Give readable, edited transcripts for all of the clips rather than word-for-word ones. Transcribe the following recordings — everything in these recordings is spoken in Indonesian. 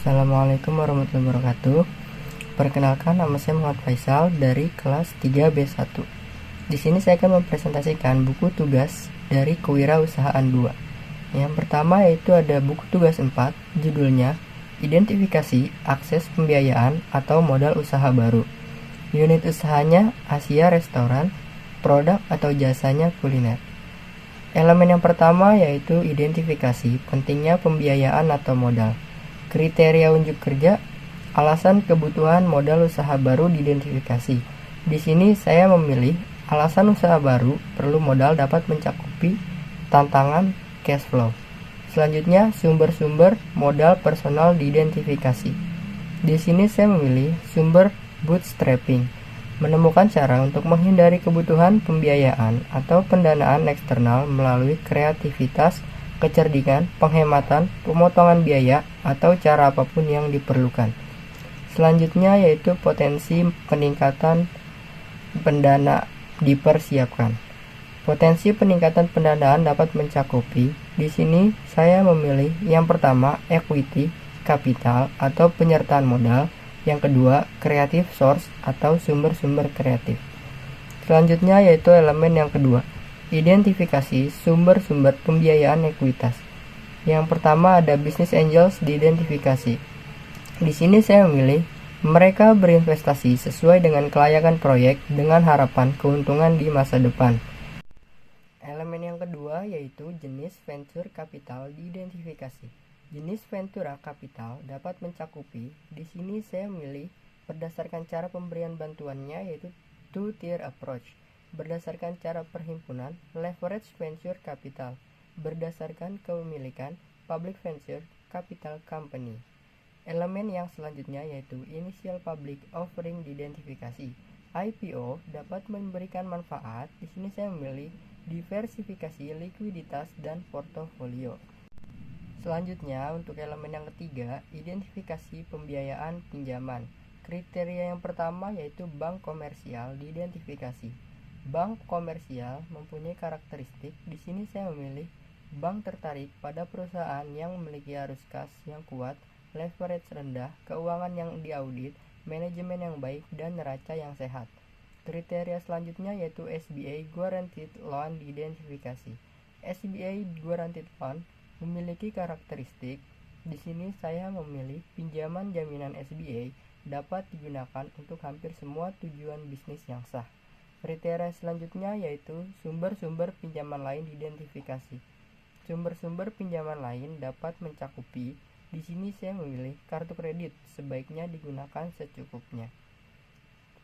Assalamualaikum warahmatullahi wabarakatuh. Perkenalkan, nama saya Muhammad Faisal dari kelas 3B1. Di sini saya akan mempresentasikan buku tugas dari Kewirausahaan 2. Yang pertama yaitu ada buku tugas 4, judulnya Identifikasi Akses Pembiayaan atau Modal Usaha Baru. Unit usahanya Asia Restoran, produk atau jasanya kuliner. Elemen yang pertama yaitu identifikasi pentingnya pembiayaan atau modal. Kriteria unjuk kerja, alasan kebutuhan modal usaha baru diidentifikasi. Di sini saya memilih alasan usaha baru perlu modal dapat mencakupi tantangan cash flow. Selanjutnya, sumber-sumber modal personal diidentifikasi. Di sini saya memilih sumber bootstrapping, menemukan cara untuk menghindari kebutuhan pembiayaan atau pendanaan eksternal melalui kreativitas, kecerdikan, penghematan, pemotongan biaya, atau cara apapun yang diperlukan. Selanjutnya yaitu potensi peningkatan pendana dipersiapkan. Potensi peningkatan pendanaan dapat mencakupi. Di sini saya memilih yang pertama equity, kapital atau penyertaan modal, yang kedua creative source atau sumber-sumber kreatif. Selanjutnya yaitu elemen yang kedua, identifikasi sumber-sumber pembiayaan ekuitas. Yang pertama ada business angels diidentifikasi. Di sini saya memilih mereka berinvestasi sesuai dengan kelayakan proyek dengan harapan keuntungan di masa depan. Elemen yang kedua yaitu jenis venture capital diidentifikasi. Jenis ventura capital dapat mencakupi. Di sini saya memilih berdasarkan cara pemberian bantuannya yaitu two-tier approach. Berdasarkan cara perhimpunan, leverage venture capital. Berdasarkan kepemilikan, public venture capital company. Elemen yang selanjutnya yaitu initial public offering diidentifikasi. IPO dapat memberikan manfaat. Di sini saya memilih diversifikasi likuiditas dan portofolio. Selanjutnya untuk elemen yang ketiga, identifikasi pembiayaan pinjaman. Kriteria yang pertama yaitu bank komersial diidentifikasi. Bank komersial mempunyai karakteristik. Di sini saya memilih bank tertarik pada perusahaan yang memiliki arus kas yang kuat, leverage rendah, keuangan yang diaudit, manajemen yang baik, dan neraca yang sehat. Kriteria selanjutnya yaitu SBA Guaranteed Loan diidentifikasi. SBA Guaranteed Loan memiliki karakteristik. Di sini saya memilih pinjaman jaminan SBA dapat digunakan untuk hampir semua tujuan bisnis yang sah. Kriteria selanjutnya yaitu sumber-sumber pinjaman lain diidentifikasi. Sumber-sumber pinjaman lain dapat mencakupi. Di sini saya memilih kartu kredit, sebaiknya digunakan secukupnya.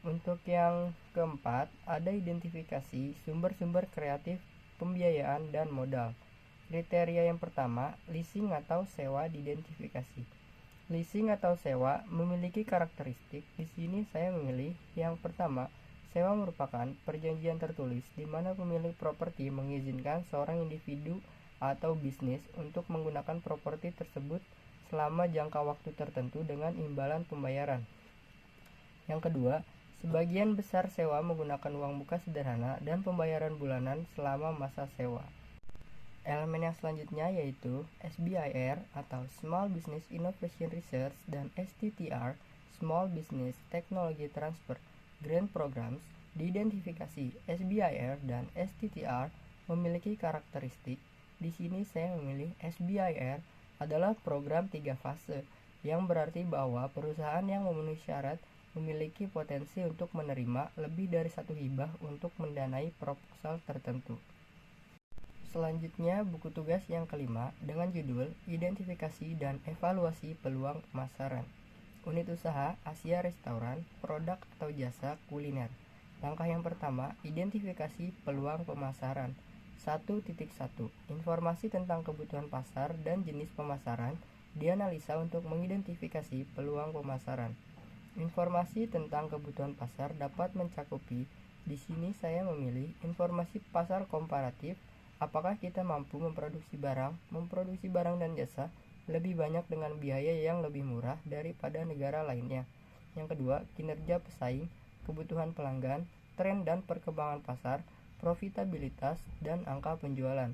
Untuk yang keempat, ada identifikasi sumber-sumber kreatif, pembiayaan, dan modal. Kriteria yang pertama, leasing atau sewa diidentifikasi. Leasing atau sewa memiliki karakteristik. Di sini saya memilih yang pertama, sewa merupakan perjanjian tertulis di mana pemilik properti mengizinkan seorang individu atau bisnis untuk menggunakan properti tersebut selama jangka waktu tertentu dengan imbalan pembayaran. Yang kedua, sebagian besar sewa menggunakan uang muka sederhana dan pembayaran bulanan selama masa sewa. Elemen yang selanjutnya yaitu SBIR atau Small Business Innovation Research dan STTR, Small Business Technology Transfer Grant Programs diidentifikasi. SBIR dan STTR memiliki karakteristik. Di sini saya memilih SBIR adalah program 3 fase, yang berarti bahwa perusahaan yang memenuhi syarat memiliki potensi untuk menerima lebih dari satu hibah untuk mendanai proposal tertentu. Selanjutnya buku tugas yang kelima dengan judul Identifikasi dan Evaluasi Peluang Pemasaran. Unit usaha Asia Restoran, produk atau jasa kuliner. Langkah yang pertama, identifikasi peluang pemasaran. 1.1. Informasi tentang kebutuhan pasar dan jenis pemasaran dianalisa untuk mengidentifikasi peluang pemasaran. Informasi tentang kebutuhan pasar dapat mencakupi. Di sini saya memilih informasi pasar komparatif. Apakah kita mampu memproduksi barang dan jasa lebih banyak dengan biaya yang lebih murah daripada negara lainnya. Yang kedua, kinerja pesaing, kebutuhan pelanggan, tren dan perkembangan pasar, profitabilitas, dan angka penjualan.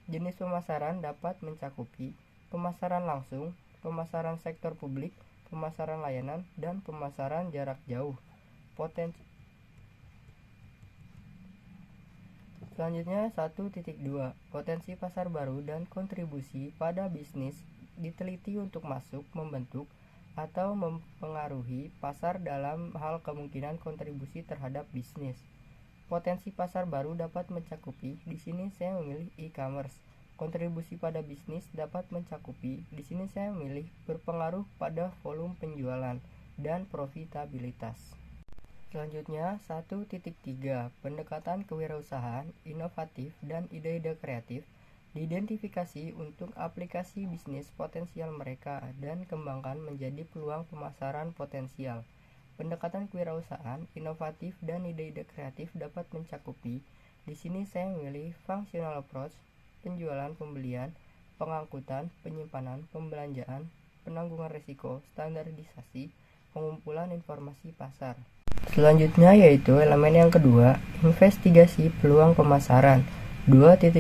Jenis pemasaran dapat mencakupi pemasaran langsung, pemasaran sektor publik, pemasaran layanan, dan pemasaran jarak jauh. Selanjutnya 1.2. Potensi pasar baru dan kontribusi pada bisnis diteliti untuk masuk, membentuk, atau mempengaruhi pasar dalam hal kemungkinan kontribusi terhadap bisnis. Potensi pasar baru dapat mencakupi, di sini saya memilih e-commerce. Kontribusi pada bisnis dapat mencakupi, di sini saya memilih berpengaruh pada volume penjualan dan profitabilitas. Selanjutnya 1.3. Pendekatan kewirausahaan, inovatif, dan ide-ide kreatif diidentifikasi untuk aplikasi bisnis potensial mereka dan kembangkan menjadi peluang pemasaran potensial. Pendekatan kewirausahaan, inovatif, dan ide-ide kreatif dapat mencakupi, di sini saya memilih functional approach, penjualan, pembelian, pengangkutan, penyimpanan, pembelanjaan, penanggungan risiko, standarisasi, pengumpulan informasi pasar. Selanjutnya yaitu elemen yang kedua, investigasi peluang pemasaran. 2.1.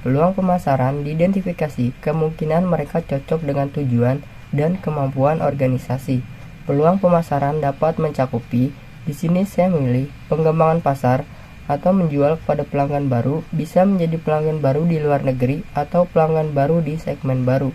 Peluang pemasaran diidentifikasi kemungkinan mereka cocok dengan tujuan dan kemampuan organisasi. Peluang pemasaran dapat mencakupi, di sini saya memilih pengembangan pasar atau menjual kepada pelanggan baru, bisa menjadi pelanggan baru di luar negeri atau pelanggan baru di segmen baru.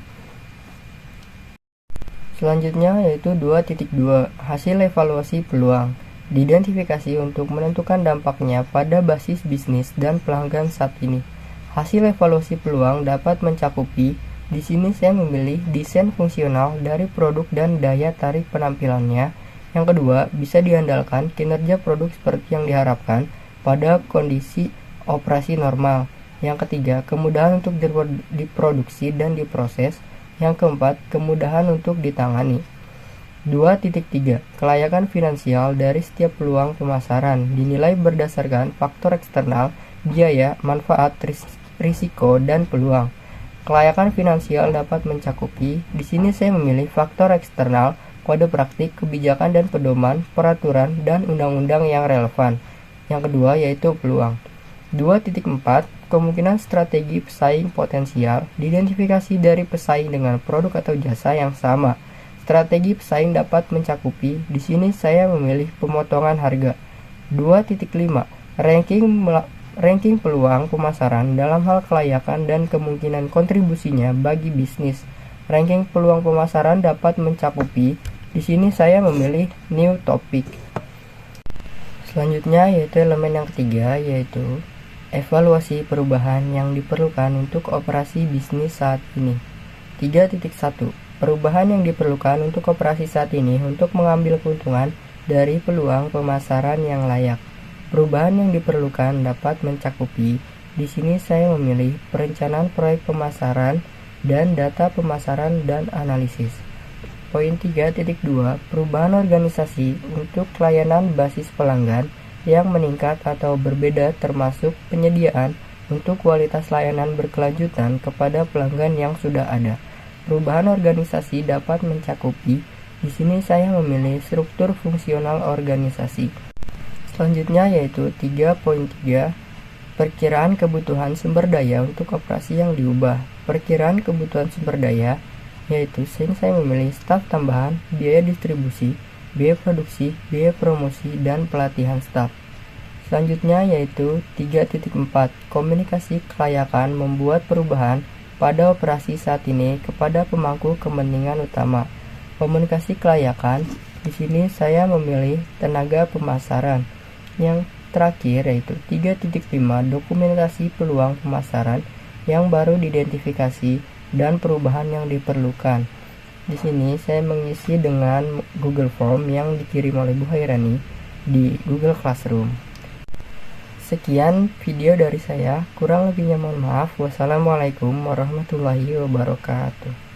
Selanjutnya yaitu 2.2. Hasil evaluasi peluang diidentifikasi untuk menentukan dampaknya pada basis bisnis dan pelanggan saat ini. Hasil evaluasi peluang dapat mencakupi, di sini saya memilih desain fungsional dari produk dan daya tarik penampilannya. Yang kedua, bisa diandalkan kinerja produk seperti yang diharapkan pada kondisi operasi normal. Yang ketiga, kemudahan untuk diproduksi dan diproses. Yang keempat, kemudahan untuk ditangani. 2.3. Kelayakan finansial dari setiap peluang pemasaran dinilai berdasarkan faktor eksternal, biaya, manfaat, risiko, dan peluang. Kelayakan finansial dapat mencakupi, di sini saya memilih faktor eksternal, kode praktik, kebijakan dan pedoman, peraturan, dan undang-undang yang relevan. Yang kedua yaitu peluang. 2.4. Kemungkinan strategi pesaing potensial diidentifikasi dari pesaing dengan produk atau jasa yang sama. Strategi pesaing dapat mencakupi, di sini saya memilih pemotongan harga. 2.5. Ranking peluang pemasaran dalam hal kelayakan dan kemungkinan kontribusinya bagi bisnis. Ranking peluang pemasaran dapat mencakupi, di sini saya memilih new topic. Selanjutnya yaitu elemen yang ketiga, yaitu evaluasi perubahan yang diperlukan untuk operasi bisnis saat ini. 3.1. Perubahan yang diperlukan untuk operasi saat ini untuk mengambil keuntungan dari peluang pemasaran yang layak. Perubahan yang diperlukan dapat mencakupi, di sini saya memilih perencanaan proyek pemasaran dan data pemasaran dan analisis. Poin 3.2. Perubahan organisasi untuk layanan basis pelanggan yang meningkat atau berbeda termasuk penyediaan untuk kualitas layanan berkelanjutan kepada pelanggan yang sudah ada. Perubahan organisasi dapat mencakupi, di sini saya memilih struktur fungsional organisasi. Selanjutnya yaitu 3.3. Perkiraan kebutuhan sumber daya untuk operasi yang diubah. Perkiraan kebutuhan sumber daya yaitu saya memilih staf tambahan, biaya distribusi, biaya produksi, biaya promosi, dan pelatihan staf. Selanjutnya yaitu 3.4. Komunikasi kelayakan membuat perubahan pada operasi saat ini kepada pemangku kepentingan utama. Komunikasi kelayakan, di sini saya memilih tenaga pemasaran. Yang terakhir yaitu 3.5. Dokumentasi peluang pemasaran yang baru diidentifikasi dan perubahan yang diperlukan. Di sini saya mengisi dengan Google Form yang dikirim oleh Bu Hairani di Google Classroom. Sekian video dari saya, kurang lebihnya mohon maaf. Wassalamualaikum warahmatullahi wabarakatuh.